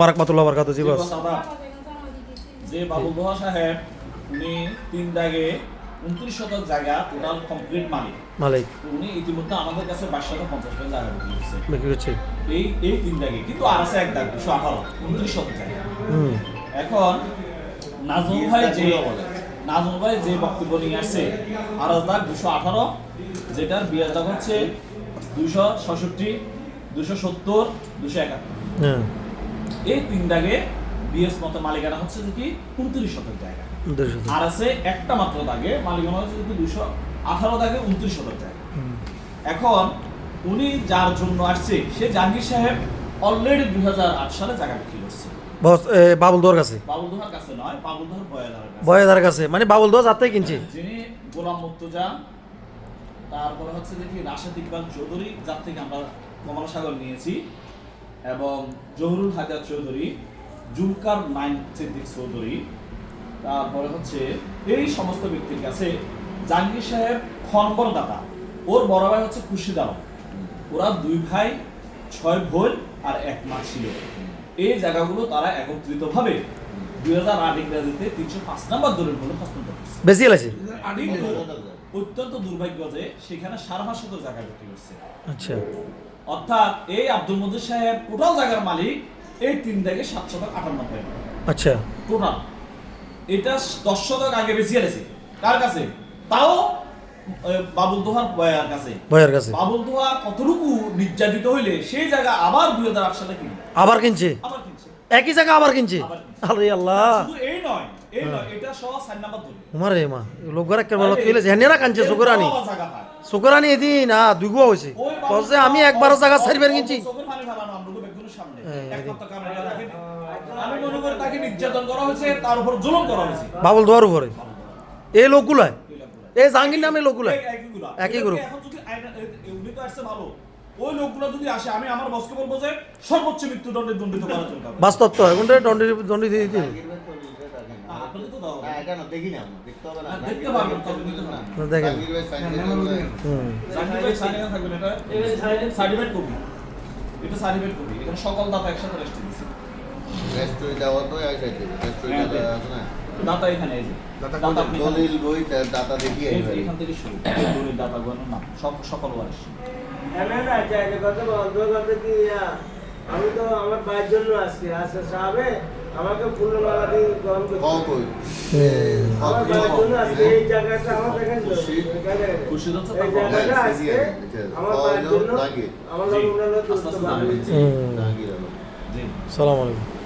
বারাকাতুল্লাহ বারাকাতু জি বস। যে বাবুল দোহা সাহেব উনি 3 দাগে 29 শতক জায়গা টোটাল কমপ্লিট মালিক। উনি ইতিমধ্যে আমাদের কাছে 2250 জায়গা বিক্রি করছে এই 3 দাগে, কিন্তু আর আছে এক দাগ 218 29 শতক জায়গা। এখন নাজমুল ভাই যে বক্তব্য নিয়ে আসছে আর দাগ 218, যেটার বিয়ার দাগ হচ্ছে 266, 270, 271। এই 3 দাগে বিএস মতো মালিকানা হচ্ছে কি 29 শতক জায়গা, আর আছে একটা মাত্র দাগে মালিকানা হচ্ছে কি 218 দাগে 29 শতক জায়গা। এখন উনি যার জন্য আসছে সে জাহাঙ্গীর সাহেব অলরেডি 2008 সালে জায়গা বিক্রি করছে বস। বাবুল দোহার কাছে নয়, বাবুল দোহার বয়াদার কাছে, মানে বাবুল দোহা যাতে কিনছে, যিনি গোলাম মুর্তজা, তারপরে হচ্ছে দেখি রাশেদ ইকবাল চৌধুরী, যার থেকে আমরা কমলা সাগর নিয়েছি, এবং জহুরুল হাজার চৌধুরী, জুলকার নাইন সিদ্দিক চৌধুরী, তারপরে হচ্ছে এই সমস্ত ব্যক্তির কাছে জাহাঙ্গীর সাহেব খনবর দাতা, ওর বড় ভাই হচ্ছে খুরশিদ আলম, ওরা 2 ভাই 6 বোন আর 1 মা ছিল। এই জায়গাগুলো তারা একত্রিতভাবে 2008 ইংরেজিতে 305 নম্বর দলিল বলে হস্তান্তর করেছে। বেশি আছে। অত্যন্ত দুর্ভাগ্য যে সেখানে 5.5 শতক জায়গা বিক্রি করছে। আচ্ছা, অর্থাৎ এই আব্দুল মজিদ সাহেব টোটাল জায়গার মালিক এই 3 দাগে 798। আচ্ছা, টোটাল এটা 10 শতক আগে বেশি আছে কার কাছে, তাও বাবুল দোহার বয়ার কাছে। বাবুল দোহা কতটুকু নির্যাতিত হইলে সেই জায়গা আবার 2008 সালে আবার কিনছে একই জায়গা আবার কিনছে। আরে আল্লাহ, শুধু এই নয় এটা সহ 4 নাম্বার দলিল। উমারে মা লোকরা কেবল কইলেছে হেনেরা কানছে সুকরানি এদিন দুগুয়া হইছে কইছে আমি একবারও জায়গা ছাড়বার কিনছি। আমি মনে করি তাকে নির্যাতন করা হয়েছে, তার উপর জুলুম করা হয়েছে বাবুল দোহার উপরে। এই লোকগুলা এই জাহাঙ্গীর নামে লোকগুলা একই গ্রুপ। এখন যদি উনি তো আসছে ভালো, ওই লোকগুলো যদি আসে আমি আমার বসকে বলবো যে সর্বোচ্চ মৃত্যুদণ্ডে দণ্ডিত করা চলবে। বাস্তব তো এখন দণ্ডি দিয়ে দিতে আপনাদের তো দাও এটা না দেখি না দেখতে হবে না, দেখতে পারবেন তবে নিতে না দেখেন। জাহাঙ্গীর ভাই সাইন থাকবে এটা সার্টিফিকেট কপি, এটা সার্টিফিকেট কপি, এখানে সকল দাতা একসাথে রেজিস্ট্রি দিছে। রেজিস্ট্রি দেওয়া তো এই সাইডে রেজিস্ট্রি দেওয়া আছে না, দাতা এখানে এই যে দাতা দলিল বই দাতা দেখি এখান থেকে শুরু দলিল দাতা গণ না সব সকল ওয়ারিশ। না না জায়গা কত বন্ধ করতে কি আমি তো আমার ভাইয়ের জন্য আসছি, আসে সাহেব আমাকে ফুলমালা দিয়ে গ্রহণ করতে আমার ভাইয়ের জন্য আসছে। এই জায়গাটা আমার দেখেন তো খুশি হচ্ছে এই জায়গাটা আসছে আমার ভাইয়ের জন্য আমার লোক উনারা তো সালাম আলাইকুম।